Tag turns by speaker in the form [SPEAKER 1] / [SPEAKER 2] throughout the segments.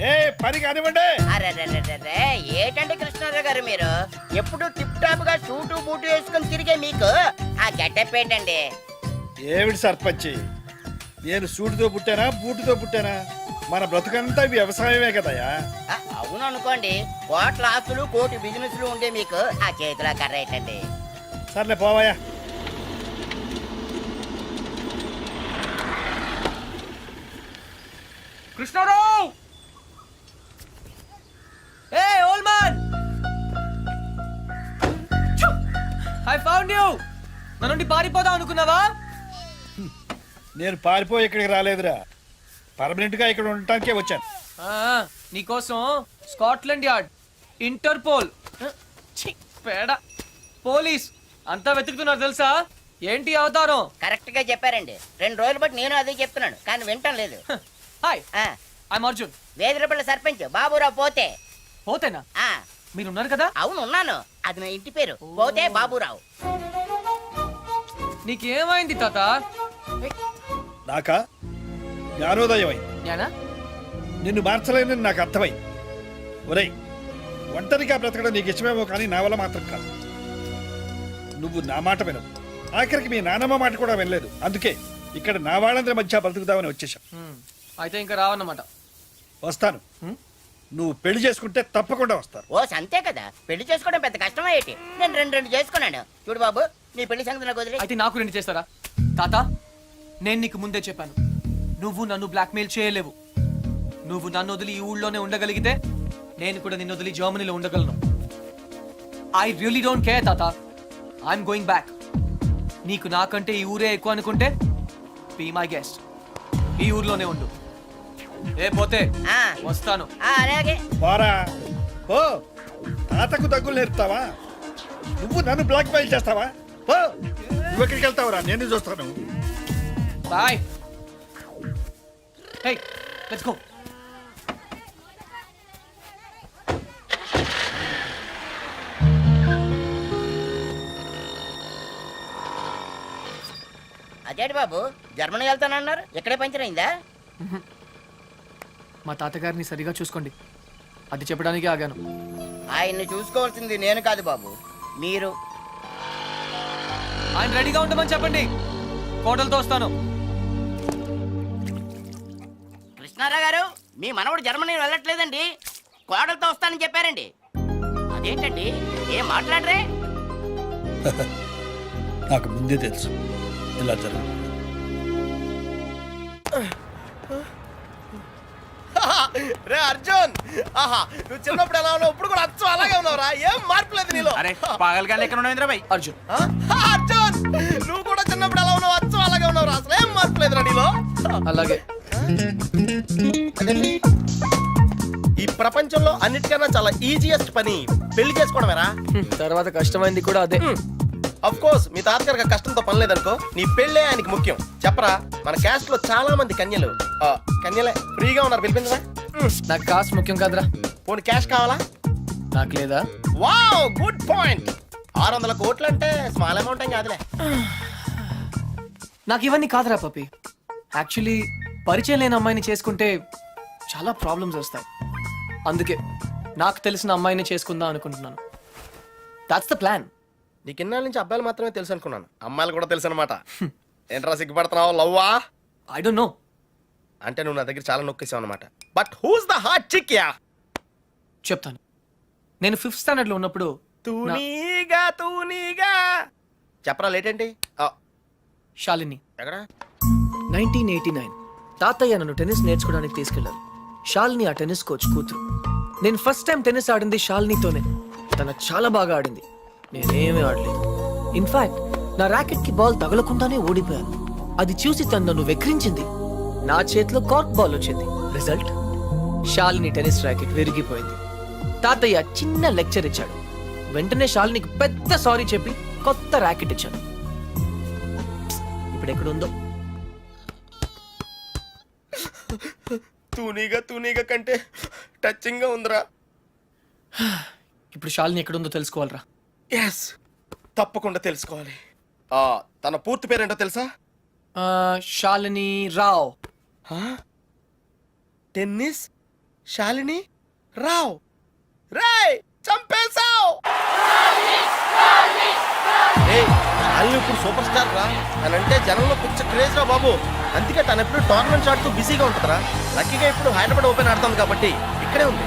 [SPEAKER 1] ఏ పని కానివ్వండి.
[SPEAKER 2] అరెరెరెరెరే, ఏటండి కృష్ణారావు గారు మీరు ఎప్పుడు టిప్ టాప్ గా సూటు బూటు వేసుకొని తిరిగే మీకు ఆ గెటప్ ఏంటండి?
[SPEAKER 1] ఏమిటి సర్పంచి, నేను సూటితో పుట్టానా బూటుతో పుట్టానా? మన బ్రతుకంతా వ్యవసాయమే కదయా.
[SPEAKER 2] అవును అనుకోండి, కోట్ల ఆస్తులు కోటి బిజినెస్లు ఉండే మీకు ఆ చేతిలో కర్ర ఏంటండి?
[SPEAKER 1] సర్లే పోవాయా.
[SPEAKER 3] Krishnarao! Hey old man, I found you. నా నుండి పారిపోదాం అనుకున్నావా?
[SPEAKER 1] నేను పారిపోయి ఇక్కడికి రాలేదురా, పర్మనెంట్ గా ఇక్కడ ఉండటానికే వచ్చాను.
[SPEAKER 3] నీకోసం స్కాట్లాండ్ యార్డ్, ఇంటర్పోల్, పేడ, పోలీస్ అంతా వెతుకుతున్నారు తెలుసా? ఏంటి అవతారం?
[SPEAKER 2] కరెక్ట్ గా చెప్పారండి. 2 రోజులు బట్టి నేను అదే చెప్తున్నాను, కానీ వింటం లేదు.
[SPEAKER 3] Hi, I'm Arjun.
[SPEAKER 2] వేదిరపల్లి సర్పంచ్ బాబురావు పోతే.
[SPEAKER 3] పోతేనా?
[SPEAKER 2] ఆ
[SPEAKER 3] మీరున్నారు కదా?
[SPEAKER 2] అవును ఉన్నాను, అది నా ఇంటి పేరు, పోతే బాబురావు.
[SPEAKER 3] నీకేమైంది తాత?
[SPEAKER 1] నాకా జ్ఞానోదయం అయింది.
[SPEAKER 3] జ్ఞానా?
[SPEAKER 1] నిన్ను మార్చలేనని నాకు అర్థమైంది. ఒరేయ్, ఒంటరిగా బ్రతకడం నీకు ఇష్టమేమో కానీ నా వల్ల మాత్రం కాదు. నువ్వు నా మాట వినవు, ఆఖరికి మీ నానమ్మ మాట కూడా వినలేదు. అందుకే ఇక్కడ నా వాళ్ళందరి మధ్య బ్రతుకుదామని వచ్చేసాం.
[SPEAKER 3] అయితే ఇంకా రావన్నమాట.
[SPEAKER 1] వస్తాను, నువ్వు పెళ్లి చేసుకుంటే తప్పకుండా వస్తాను.
[SPEAKER 2] ఓ అంతే కదా, పెళ్లి చేసుకోవడం పెద్ద కష్టమే ఏంటి? నేను రెండు చేసుకున్నాను. చూడు బాబు, నీ పెళ్లి సంగతి నాకు వదిలే.
[SPEAKER 3] అయితే నాకు 2 చేస్తారా? తాత, నేను నీకు ముందే చెప్పాను, నువ్వు నన్ను బ్లాక్మెయిల్ చేయలేవు. నువ్వు నన్ను వదిలి ఈ ఊళ్ళోనే ఉండగలిగితే నేను కూడా నిన్ను వదిలి జర్మనీలో ఉండగలను. ఐ రియలీ డోంట్ కేర్ తాత, ఐఎమ్ గోయింగ్ బ్యాక్. నీకు నాకంటే ఈ ఊరే ఎక్కువ అనుకుంటే బీ మై గెస్ట్, ఈ ఊర్లోనే ఉండు. ఏ పోతే వస్తాను.
[SPEAKER 2] అలాగే
[SPEAKER 1] పోరా ఓ, తాతకు దగ్గులు నేర్పుతావా? నువ్వు నన్ను బ్లాక్ మెయిల్ చేస్తావా? ఓ, నువ్వు ఎక్కడికి వెళ్తావురా, నేను చూస్తాను.
[SPEAKER 3] బాయ్. Hey, let's go.
[SPEAKER 2] అదేంటి బాబు, జర్మనీ వెళ్తానన్నారు, ఇక్కడే పంచర్ అయిందా?
[SPEAKER 3] మా తాతగారిని సరిగా చూసుకోండి, అది చెప్పడానికి ఆగాను.
[SPEAKER 2] ఆయన్ని చూసుకోవాల్సింది నేను కాదు బాబు, మీరు.
[SPEAKER 3] ఆయన రెడీగా ఉండమని చెప్పండి, కోటలతో వస్తాను.
[SPEAKER 2] కృష్ణారావు గారు, మీ మనవడు జర్మనీ వెళ్ళట్లేదండి, కోడలతో వస్తానని చెప్పారండి. అదేంటండి, ఏం మాట్లాడరే?
[SPEAKER 1] నాకు ముందే తెలుసు ఇలా జరుగు.
[SPEAKER 4] రే అర్జున్, ఆహా, నువ్వు చిన్నప్పుడు ఎలా ఉన్నావు, ఇప్పుడు కూడా అచ్చం అలాగే ఉన్నావురా, ఏం మార్పు లేదు నీలో.
[SPEAKER 5] అరే పాగల్గానే ఎక్కడ ఉన్నావు ఇంద్రబాయ్?
[SPEAKER 3] అర్జున్,
[SPEAKER 4] అర్జున్, నువ్వు కూడా చిన్నప్పుడు ఎలా ఉన్నావు, అచ్చం అలాగే ఉన్నావురా, అసలు ఏం మార్పు లేదురా నీలో.
[SPEAKER 3] అలాగే.
[SPEAKER 4] ఈ ప్రపంచంలో అన్నిటికన్నా చాలా ఈజియెస్ట్ పని పెళ్లి చేసుకోవడమేరా.
[SPEAKER 3] తర్వాత కష్టమైంది కూడా అదే.
[SPEAKER 4] అఫ్ కోర్స్ మీ తాతగారికి కష్టంతో పని లేదనుకో, నీ పెళ్ళే ఆయనకి ముఖ్యం. చెప్పరా, మన క్యాస్ట్ లో చాలా మంది కన్యలు కన్యలే ఫ్రీగా ఉన్నారు, పిలిపించరా.
[SPEAKER 3] నాకు కాస్ట్ ముఖ్యం కాదురా.
[SPEAKER 4] పోనీ క్యాష్ కావాలా?
[SPEAKER 3] నాకు లేదా?
[SPEAKER 4] Wow, good point. 600 కోట్లు అంటే స్మాల్ అమౌంట్ ఏం కాదులే.
[SPEAKER 3] నాకు ఇవన్నీ కాదురా పప్పి. యాక్చువల్లీ పరిచయం లేని అమ్మాయిని చేసుకుంటే చాలా ప్రాబ్లమ్స్ వస్తాయి. అందుకే నాకు తెలిసిన అమ్మాయిని చేసుకుందాం అనుకుంటున్నాను. That's the plan.
[SPEAKER 4] నీకు ఇన్నాళ్ళ నుంచి అబ్బాయిలు మాత్రమే తెలుసు అనుకున్నాను, అమ్మాయిలు కూడా తెలుసు అనమాట. ఏంట్రా సిగ్గుపడుతున్నావు, లవ్వా?
[SPEAKER 3] I don't know.
[SPEAKER 4] అంటే నువ్వు నా దగ్గర చాలా నొక్కేసావు అనమాట. But who's the hot chick యా?
[SPEAKER 3] చెప్తాను. నేను 5th స్టాండర్డ్ లో ఉన్నప్పుడు
[SPEAKER 4] తూనీగా చెప్పరా, లేట్ ఏంటి?
[SPEAKER 3] శాలిని,
[SPEAKER 4] ఎక్కడ?
[SPEAKER 3] 1989 తాతయ్య నన్ను టెన్నిస్ నేర్చుకోవడానికి తీసుకెళ్లారు. శాలిని ఆ టెన్నిస్ కోచ్ కూతురు. నేను ఫస్ట్ టైం టెన్నిస్ ఆడింది శాలినితోనే. తన చాలా బాగా ఆడింది, నేనేమీ ఆడలేదు. ఇన్ఫాక్ట్ నా ర్యాకెట్ కి బాల్ తగలకుండానే ఓడిపోయాను. అది చూసి తను నన్ను వెక్రించింది. నా చేతిలో కార్క్ బాల్ వచ్చింది. రిజల్ట్, శాలిని టెన్నిస్ ర్యాకెట్ విరిగిపోయింది. తాతయ్య చిన్న లెక్చర్ ఇచ్చాడు. వెంటనే శాలినికి పెద్ద సారీ చెప్పి కొత్త ర్యాకెట్ ఇచ్చాను. ఇప్పుడు ఎక్కడుందో.
[SPEAKER 4] తూనీగా కంటే టచింగ్ గా ఉందిరా.
[SPEAKER 3] ఇప్పుడు శాలిని ఎక్కడుందో తెలుసుకోవాలరా.
[SPEAKER 4] ఎస్, తప్పకుండా తెలుసుకోవాలి. తన పూర్తి పేరేంటో తెలుసా?
[SPEAKER 3] శాలిని రావ్.
[SPEAKER 4] టెన్నిస్ శాలిని రావ్ రేయ్ చంపేశావ్ శాలిని ఇప్పుడు సూపర్ స్టార్ రా తనంటే జనంలో పిచ్చ క్రేజ్ రా బాబు. అందుకే తను ఎప్పుడు టోర్నమెంట్స్ ఆడుతూ బిజీగా ఉంటుందిరా. లక్కీగా ఇప్పుడు హైదరాబాద్ ఓపెన్ ఆడుతుంది కాబట్టి ఇక్కడే ఉంది.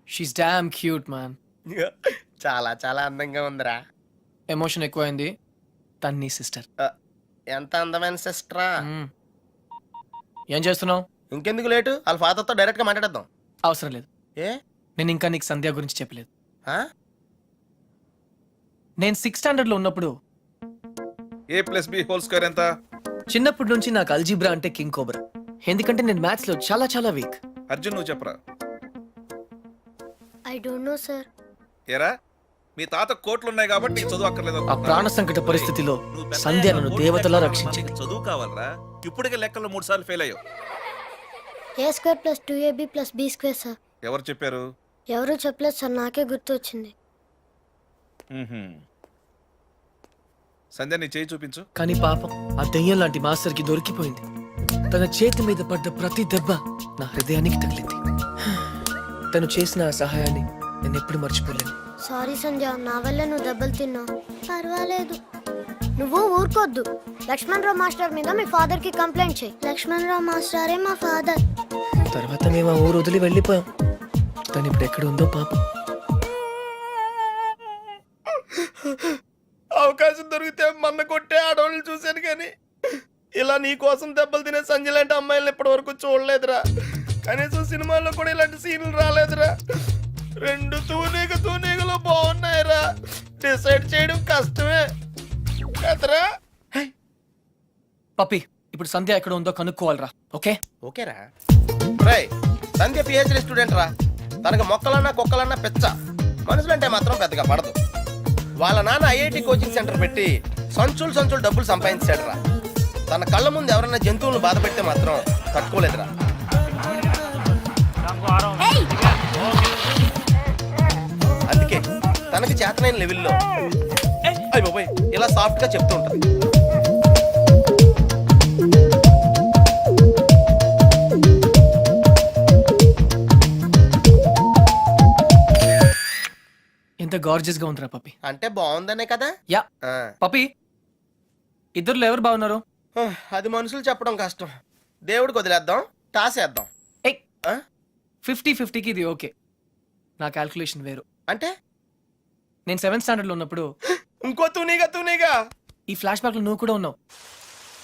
[SPEAKER 3] She's damn cute man.
[SPEAKER 4] చాలా చాలా అందంగా ఉందిరా.
[SPEAKER 3] ఎమోషన్ ఎక్కువైంది. తన్ని సిస్టర్.
[SPEAKER 4] ఎంత అందమైన సిస్టరా.
[SPEAKER 3] ఏం చేస్తున్నావు?
[SPEAKER 4] ఇంకెందుకు లేటు, వాళ్ళ ఫాదర్తో డైరెక్ట్ గా మాట్లాడేద్దాం.
[SPEAKER 3] అవసరం లేదు.
[SPEAKER 4] ఏ
[SPEAKER 3] నేను ఇంకా నీకు సంధ్య గురించి చెప్పలేదు.
[SPEAKER 4] ఆ?
[SPEAKER 3] నేను 6th స్టాండర్డ్ లో ఉన్నప్పుడు
[SPEAKER 1] a+b² ఎంత?
[SPEAKER 3] చిన్నప్పటి నుంచి నాకు అల్జీబ్రా అంటే కింగ్ కోబ్రా. ఎందుకంటే నేను మ్యాథ్స్ లో చాలా చాలా వీక్.
[SPEAKER 1] అర్జున్ నువ్వు చెప్పరా.
[SPEAKER 6] I don't know, sir.
[SPEAKER 1] ఏరా మీ తాత కోట్లు ఉన్నాయి కాబట్టి నీకు చదువు అక్కర్లేదు
[SPEAKER 3] ఆ
[SPEAKER 1] అనుకుంటున్నావా?
[SPEAKER 3] ప్రాణ సంకట పరిస్థితిలో
[SPEAKER 1] నువ్వు పెద్ద
[SPEAKER 3] సంధ్య నన్ను
[SPEAKER 1] కోట్లు
[SPEAKER 3] దేవతలా
[SPEAKER 1] లెక్కలు
[SPEAKER 3] రక్షించింది.
[SPEAKER 1] నీకు చదువు కావాలరా. ఇప్పటికే లెక్కల్లో 3 సార్లు ఫెయిల్ అయ్యావు.
[SPEAKER 6] A square plus 2ab plus b square, sir.
[SPEAKER 1] ఎవరు చెప్పారు?
[SPEAKER 6] ఎవరూ చెప్పలేదు సార్, నాకే గుర్తు వచ్చింది.
[SPEAKER 1] సంధ్య నీ చేయి చూపించు.
[SPEAKER 3] కానీ పాపం ఆ దెయ్యం లాంటి మాస్టర్ కి దొరికిపోయింది. తన చేతి మీద పడ్డ ప్రతి దెబ్బ నా హృదయానికి తగిలింది. తను చేసిన ఆ సహాయాన్ని నేను ఎప్పుడు మర్చిపోలేను.
[SPEAKER 6] సారీ సంధ్య, నా వల్ల నువ్వు దెబ్బలు తిన్నావు. పర్వాలేదు, నువ్వు ఊరుకోద్దు. లక్ష్మణరావు మాస్టర్ మీద మీ ఫాదర్ కి కంప్లైంట్ చేయి. లక్ష్మణరావు మాస్టరే మా ఫాదర్.
[SPEAKER 3] తర్వాత మేము ఆ ఊరు వదిలి వెళ్ళిపోయాం. తను ఇప్పుడు ఎక్కడ ఉందో పాపం.
[SPEAKER 4] అవకాశం దొరికితే మన్న కొట్టే ఆడవాళ్ళు చూశాను కానీ ఇలా నీ కోసం దెబ్బలు తినే సంజయ్ లాంటి అమ్మాయిలను ఇప్పటి వరకు చూడలేదురా. కనీసం సినిమాల్లో కూడా ఇలాంటి సీన్లు రాలేదురా. 2 తూనీగలో బాగున్నాయిరా. డిసైడ్ చేయడం కష్టమే కదరా.
[SPEAKER 3] పప్పి, ఇప్పుడు సంధ్య ఎక్కడ ఉందో కనుక్కోవాలరా. ఓకే
[SPEAKER 4] ఓకేరా. రేయ్ సంధ్య పిహెచ్డి స్టూడెంట్ రా. తనకు మొక్కలన్నా కుక్కలన్నా పెచ్చ. మనుషులంటే మాత్రం పెద్దగా పడదు. వాళ్ళ నాన్న ఐఐటి కోచింగ్ సెంటర్ పెట్టి సంచులు డబ్బులు సంపాదించాడు రా. తన కళ్ళ ముందు ఎవరైనా జంతువులను బాధ పెడితే మాత్రం తట్టుకోలేదురా. అందుకే తనకి చేతనైన లెవెల్లో అయ్ బాబోయ్ ఇలా సాఫ్ట్ గా చెప్తూ ఉంటుంది.
[SPEAKER 3] ఎంత గార్జియస్ గా ఉందిరా పప్పి.
[SPEAKER 4] అంటే బాగుందనే కదా.
[SPEAKER 3] యా
[SPEAKER 4] ఆ.
[SPEAKER 3] పప్పి, ఇద్దరులో ఎవరు బాగున్నారు?
[SPEAKER 4] అది మనుషులు చెప్పడం కష్టం. దేవుడికి వదిలేద్దాం, టాసేద్దాం.
[SPEAKER 3] ఏయ్, 50-50కి ఇది ఓకే. నా క్యాల్కులేషన్ వేరు.
[SPEAKER 4] అంటే
[SPEAKER 3] నేను 7th స్టాండర్డ్ లో ఉన్నప్పుడు
[SPEAKER 4] ఇంకో తూనీగా
[SPEAKER 3] ఈ ఫ్లాష్ బ్యాక్ లో నువ్వు కూడా ఉన్నావు.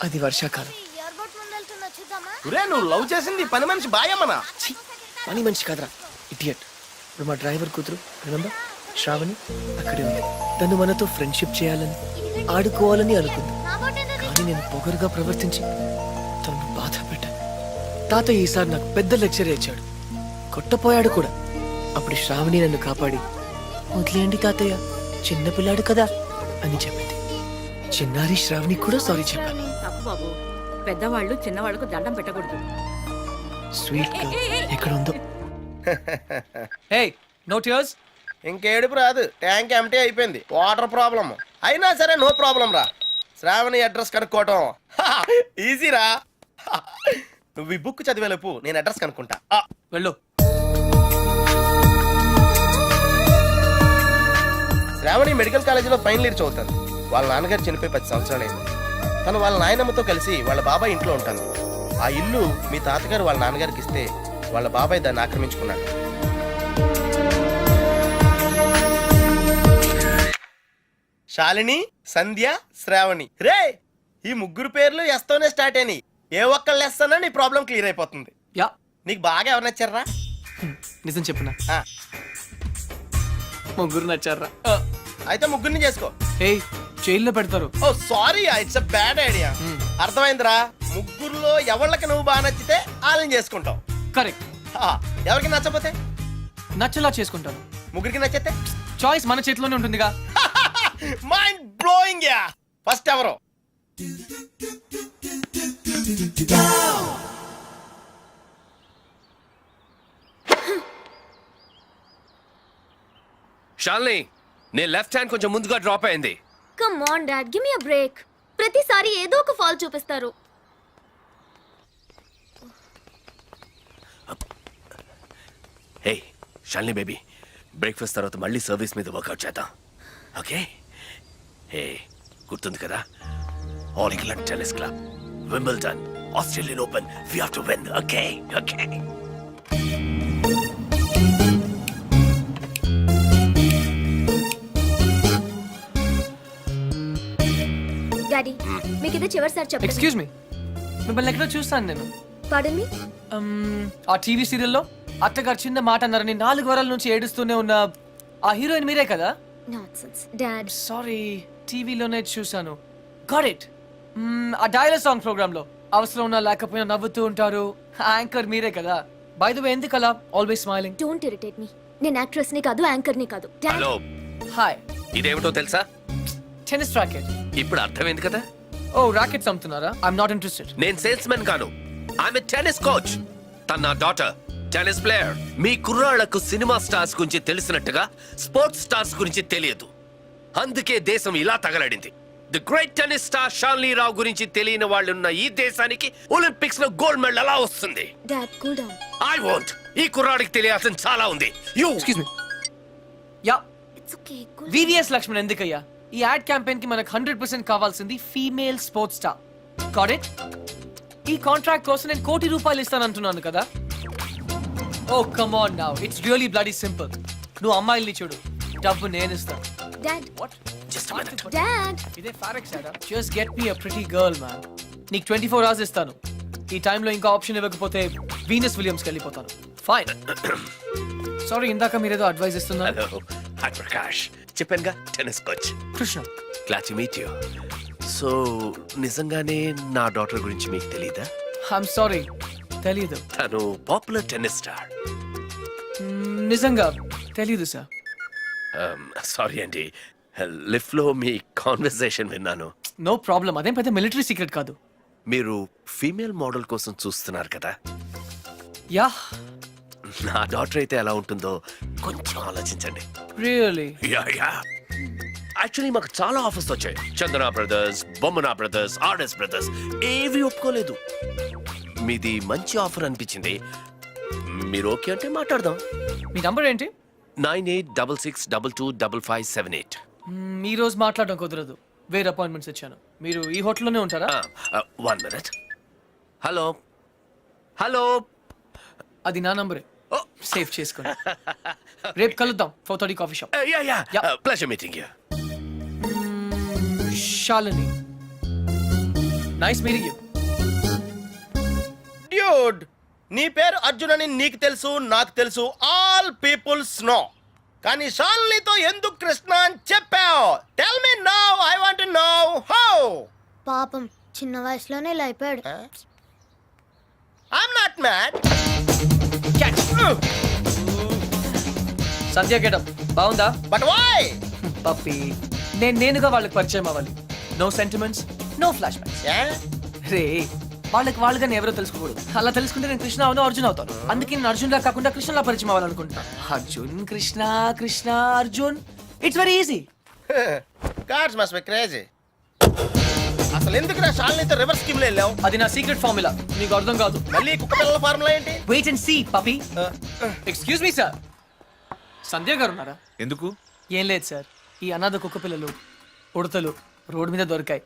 [SPEAKER 3] అది వర్షాకాలం.
[SPEAKER 6] ఎయిర్పోర్ట్ ముందు వెళ్తున్నా, చూద్దామా?
[SPEAKER 4] ఒరే నువ్వు లవ్ చేసింది పని మనిషి బాయమ్మనా.
[SPEAKER 3] ఛీ, పని మనిషి కాదురా, ఇడియట్. ఇప్పుడు మా డ్రైవర్ కూతురు రిమెంబర్ శ్రావణి అక్కడే ఉంది. తను మనతో ఫ్రెండ్షిప్ చేయాలని ఆడుకోవాలని అనుకుంది. కానీ నేను పొగరుగా ప్రవర్తించి తను బాధ పెట్టాను. తాతయ్య ఈసారి నాకు పెద్ద లెక్చర్ ఇచ్చాడు. కొట్టపోయాడు కూడా. అప్పుడు శ్రావణి నన్ను కాపాడి వదిలేయండి తాతయ్య, చిన్నపిల్లాడు కదా అని చెప్పింది. చిన్నారి శ్రావణి కూడా సారీ చెప్పాను.
[SPEAKER 7] తప్పు బాబు, పెద్దవాళ్ళు చిన్నవాళ్ళకు దండం పెట్టకూడదు.
[SPEAKER 3] స్వీట్ గా ఎక్కడ ఉందో. Hey no tears.
[SPEAKER 4] ఇంకేడుపు రాదు, ట్యాంక్ ఎంటీ అయిపోయింది. వాటర్ ప్రాబ్లం అయినా సరే నో ప్రాబ్లం రా. శ్రావణి అడ్రస్ కనుక్కోవటం ఈజీరా. నువ్వు ఈ బుక్ చదివేలోపు నేను అడ్రస్ కనుక్కుంటా.
[SPEAKER 3] వెళ్ళు.
[SPEAKER 4] శ్రావణి మెడికల్ కాలేజీలో ఫైనల్ ఇయర్ చదువుతాను. వాళ్ళ నాన్నగారు చనిపోయి 10 సంవత్సరాలు అయింది. తను వాళ్ళ నాయనమ్మతో కలిసి వాళ్ళ బాబాయ్ ఇంట్లో ఉంటాను. ఆ ఇల్లు మీ తాతగారు వాళ్ళ నాన్నగారికి ఇస్తే వాళ్ళ బాబాయ్ దాన్ని ఆక్రమించుకున్నాడు. శాలిని, సంధ్య, శ్రావణి. రే ఈ ముగ్గురు పేర్లు ఎస్తోనే స్టార్ట్ అయినాయి. ఏ ఒక్కళ్ళు ఎస్తానో నీ ప్రాబ్లం క్లియర్ అయిపోతుంది.
[SPEAKER 3] యా,
[SPEAKER 4] నీకు బాగా ఎవరు నచ్చారా?
[SPEAKER 3] నిజం చెప్పునా,
[SPEAKER 4] ఆ,
[SPEAKER 3] ముగ్గురు నచ్చారా?
[SPEAKER 4] అయితే ముగ్గురిని చేసుకో.
[SPEAKER 3] ఏయ్, జైల్లో పెడతారు.
[SPEAKER 4] Oh sorry, it's a bad idea. అర్థమైందిరా. ముగ్గురులో ఎవళ్ళకి నువ్వు బాగా నచ్చితే వాళ్ళని చేసుకుంటావు.
[SPEAKER 3] కరెక్ట్.
[SPEAKER 4] ఎవరికి నచ్చపోతే
[SPEAKER 3] నచ్చలా చేసుకుంటాను.
[SPEAKER 4] ముగ్గురికి నచ్చితే
[SPEAKER 3] చాయిస్ మన చేతిలోనే ఉంటుందిగా.
[SPEAKER 4] Mind blowing yeah. ఫస్ట్ ఎవరు?
[SPEAKER 8] షాల్ని నేను లెఫ్ట్ హ్యాండ్ కొంచెం ముందుగా డ్రాప్ అయింది.
[SPEAKER 6] Come on dad give me a break. ప్రతిసారి ఏదో ఒక ఫాల్ చూపిస్తారు.
[SPEAKER 8] హే షాల్ని బేబీ, బ్రేక్ఫాస్ట్ తర్వాత మళ్ళీ సర్వీస్ మీద వర్కౌట్ చేద్దాం, ఓకే? హే గుర్తుంది కదా, All England Tennis Club, Wimbledon, Australian Open, we have to win, okay? Okay.
[SPEAKER 6] Daddy మీకు ఇది చివరిసారి చెప్పండి.
[SPEAKER 3] ఎక్స్క్యూజ్ మీ, మిమ్మల్ని ఎక్కడో చూస్తాను నేను.
[SPEAKER 6] పాడన్ మీ.
[SPEAKER 3] ఆ టీవీ సీరియల్లో అత్తగారు చిన్న మాట అన్నారని 4 వారాల నుంచి ఏడుస్తూనే ఉన్న ఆ హీరోయిన్ మీరే కదా?
[SPEAKER 6] Nonsense dad.
[SPEAKER 3] సారీ, టీవీలోనే చూసాను. Got it. ఆ డైలాగ్ సాంగ్ ప్రోగ్రామ్ లో అవసరం ఉన్నా లేకపోయినా నవ్వుతూ ఉంటారు. యాంకర్ మీరే కదా? బై ద వే, ఎందుకు అలా always smiling?
[SPEAKER 6] Don't irritate me. నేను యాక్ట్రెస్ ని కాదు, యాంకర్ ని కాదు. Dad
[SPEAKER 8] hello,
[SPEAKER 3] hi.
[SPEAKER 8] ఇదేమిటో తెలుసా?
[SPEAKER 3] Tennis racket.
[SPEAKER 8] ఇప్పుడు అర్థమైంది కదా?
[SPEAKER 3] ఓ, రాకెట్స్ అమ్ముతున్నారా? I'm not interested.
[SPEAKER 8] నేను సేల్స్ మెన్ కాను, ఐఎమ్ ఎ టెన్నిస్ కోచ్. తన నా డాటర్ టెన్నిస్ ప్లేయర్. మీ కుర్రాళ్లకు సినిమా స్టార్స్ గురించి తెలిసినట్టుగా స్పోర్ట్స్ స్టార్స్ గురించి తెలియదు. అందుకే దేశం ఇలా తగలడింది. The great tennis star Shalini Rao గురించి తెలియని వాళ్ళున్న ఈ దేశానికి ఒలింపిక్స్ లో గోల్డ్ మెడల్ ఎలా వస్తుంది?
[SPEAKER 6] Dad cool down.
[SPEAKER 8] I want. ఈ కుర్రాడికి తెలియాల్సిన చాలా ఉంది. You
[SPEAKER 3] excuse me. Yeah,
[SPEAKER 6] it's okay.
[SPEAKER 3] VVS Laxman ఎందుకయ్యా? ఈ యాడ్ క్యాంపెయిన్ కి మనకు 100% కావాల్సింది female sports star. Got it? ఈ కాంట్రాక్ట్ కోసం నేను ₹1 కోటి ఇస్తానంటున్నాను కదా? Oh come on now, it's really bloody simple. నువ్వు అమ్మాయిల్ని చూడు, డబ్బు నేను ఇస్తాను.
[SPEAKER 6] Dad
[SPEAKER 3] what?
[SPEAKER 8] Just a minute.
[SPEAKER 6] Dad
[SPEAKER 3] ఇదే ఫారెక్స్ యాడా? Just get me a pretty girl man. నీకు 24 hours ఇస్తాను. ఈ టైంలో ఇంకా ఆప్షన్ ఇవ్వకపోతే వీనస్ విలియమ్స్కి వెళ్ళిపోతాను. ఫైన్. సారీ, ఇందాక మీరేదో అడ్వైస్ ఇస్తున్నారు.
[SPEAKER 8] Hello, hi Prakash. చెప్పానుగా, tennis coach.
[SPEAKER 3] Krishna.
[SPEAKER 8] Glad to meet you. So నిజంగానే నా డాటర్ గురించి మీకు తెలీదా?
[SPEAKER 3] ఐఎమ్ సారీ, తెలీదు.
[SPEAKER 8] తను పాపులర్ టెన్నిస్ స్టార్.
[SPEAKER 3] నిజంగా తెలీదు సార్.
[SPEAKER 8] సారీ అండి, లిఫ్ట్ లో మీ కాన్వర్సేషన్ విన్నాను.
[SPEAKER 3] నో ప్రాబ్లం, అదేం పెద్ద మిలిటరీ సీక్రెట్ కాదు.
[SPEAKER 8] మీరు ఫీమేల్ మోడల్ కోసం చూస్తున్నారు కదా?
[SPEAKER 3] యా.
[SPEAKER 8] నా డాటర్ అయితే ఎలా ఉంటుందో కొంచెం ఆలోచించండి.
[SPEAKER 3] రియల్లీ?
[SPEAKER 8] Yeah yeah. యాక్చువల్లీ మాకు చాలా ఆఫర్స్ వచ్చాయి. చందన బ్రదర్స్, బొమ్మనా బ్రదర్స్, ఆర్ఎస్ బ్రదర్స్, ఏవి ఒప్పుకోలేదు. మీది మంచి ఆఫర్ అనిపించింది. మీరు ఓకే అంటే మాట్లాడదాం.
[SPEAKER 3] మీ నంబర్ ఏంటి?
[SPEAKER 8] 9866225578.
[SPEAKER 3] ఈ రోజు మాట్లాడడం కుదరదు, వేరే అపాయింట్మెంట్స్ ఇచ్చాను. మీరు ఈ హోటల్లోనే ఉంటారా?
[SPEAKER 8] 1 minute. Hello hello.
[SPEAKER 3] అది నా నంబరే, సేవ్ చేసుకోండి. రేపు కలుద్దాం 4:30 coffee shop.
[SPEAKER 8] Yeah yeah.
[SPEAKER 3] Yeah.
[SPEAKER 8] Pleasure meeting you.
[SPEAKER 3] Shalini, nice meeting you.
[SPEAKER 4] Dude, నీ పేరు అర్జున్ అని నీకు తెలుసు, నాకు తెలుసు, ఆల్ పీపుల్స్ నో. కానీ షాల్నీతో ఎందుకు కృష్ణ అని చెప్పావు? Tell me now, I want to know how.
[SPEAKER 6] పాపం చిన్న వయసులోనే ఇలా అయిపోయాడు.
[SPEAKER 4] I'm not mad.
[SPEAKER 3] Sandhya getup బాగుందా?
[SPEAKER 4] But why?
[SPEAKER 3] పప్పి, నేనుగా వాళ్ళకి పరిచయం అవ్వాలి. No sentiments, no flashbacks. రే, వాళ్ళకి నేను ఎవరో తెలుసుకోకూడదు. అలా తెలుసుకుంటే నేను కృష్ణ అవును, అర్జున్ అవుతాను. అందుకే నేను అర్జున్ లా కాకుండా కృష్ణలా పరిచయం అవ్వాలనుకుంటున్నా. Arjun Krishna, Krishna Arjun, it's very easy.
[SPEAKER 4] Gods must be crazy. అసలు ఎందుకు నా షాల్నీతో రివర్స్ స్కీమ్ లో వెళ్ళావు?
[SPEAKER 3] అది నా సీక్రెట్ ఫార్ములా, నీకు అర్థం కాదు.
[SPEAKER 4] మళ్ళీ కుక్క పిల్లల ఫార్ములా ఏంటి?
[SPEAKER 3] Wait and see Pappi. Excuse me sir, Sandhya garu ఉన్నారా?
[SPEAKER 5] ఎందుకు?
[SPEAKER 3] ఏం లేదు సార్, ఈ అనాథ కుక్క పిల్లలు ఉడతలు రోడ్డు మీద దొరికాయి.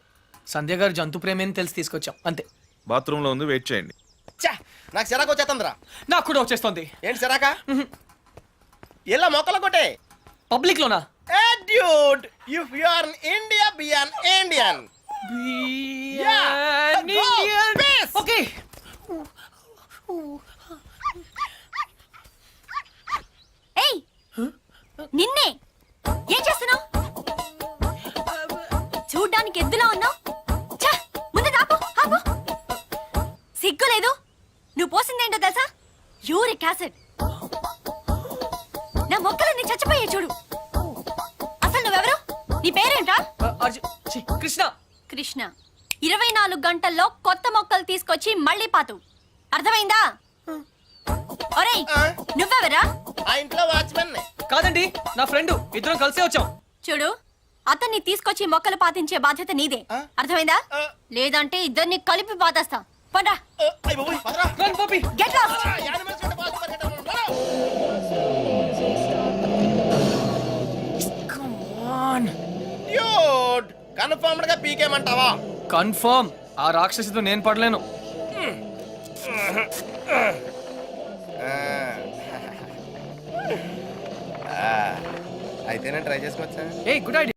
[SPEAKER 3] సంధ్య గారు జంతు ప్రేమని తెలిసి తీసుకొచ్చాం, అంతే.
[SPEAKER 5] బాత్రూమ్ లో ఉంది, వెయిట్ చేయండి.
[SPEAKER 4] ఛా, నాకు సిరాకు వచ్చేస్తుందిరా.
[SPEAKER 3] నాకు కూడా వచ్చేస్తుంది.
[SPEAKER 4] ఏంటి సిరాక? ఇలా మొక్కలు కొట్టే
[SPEAKER 3] పబ్లిక్ లోనా?
[SPEAKER 4] dude, if you are in India, be an Indian. Yeah, go, peace.
[SPEAKER 3] Okay.
[SPEAKER 6] ఏయ్, నిన్నే ఏం చేస్తున్నావు? చూడ్డానికి ఎద్దులా ఉన్నావు. ముందు ఆపు, ఆపు. సిగ్గు లేదు. నువ్వు పోసిందేంటో తెలుసా? Uric acid. నా మొక్కలన్నీ చచ్చిపోయాయి చూడు. అసలు నువ్వెవరు? నీ పేరేంటా?
[SPEAKER 3] కృష్ణ.
[SPEAKER 6] కృష్ణ. 24 గంటల్లో కొత్త మొక్కలు తీసుకొచ్చి మళ్ళీ పాతు. అర్థమైందా? ఒరేయ్, నువ్వెవరా?
[SPEAKER 4] ఆ ఇంట్లో వాచ్మెన్.
[SPEAKER 3] కాదండి నా ఫ్రెండ్ ఇద్దరం కలిసే వచ్చాం.
[SPEAKER 9] చూడు అతన్ని తీసుకొచ్చి మొక్కలు పాతించే బాధ్యత నీదే, అర్థమైందా? లేదంటే ఇద్దరిని కలిపి పాతేస్తా. పండ్రా,
[SPEAKER 3] run Pappi.
[SPEAKER 9] Get lost.
[SPEAKER 4] Confirmed గా పీకేమంటావా?
[SPEAKER 3] కన్ఫర్మ్ ఆ రాక్షసితో నేను పడలేను.
[SPEAKER 4] అయితే నేను ట్రై చేసుకోవచ్చా?
[SPEAKER 3] A good idea.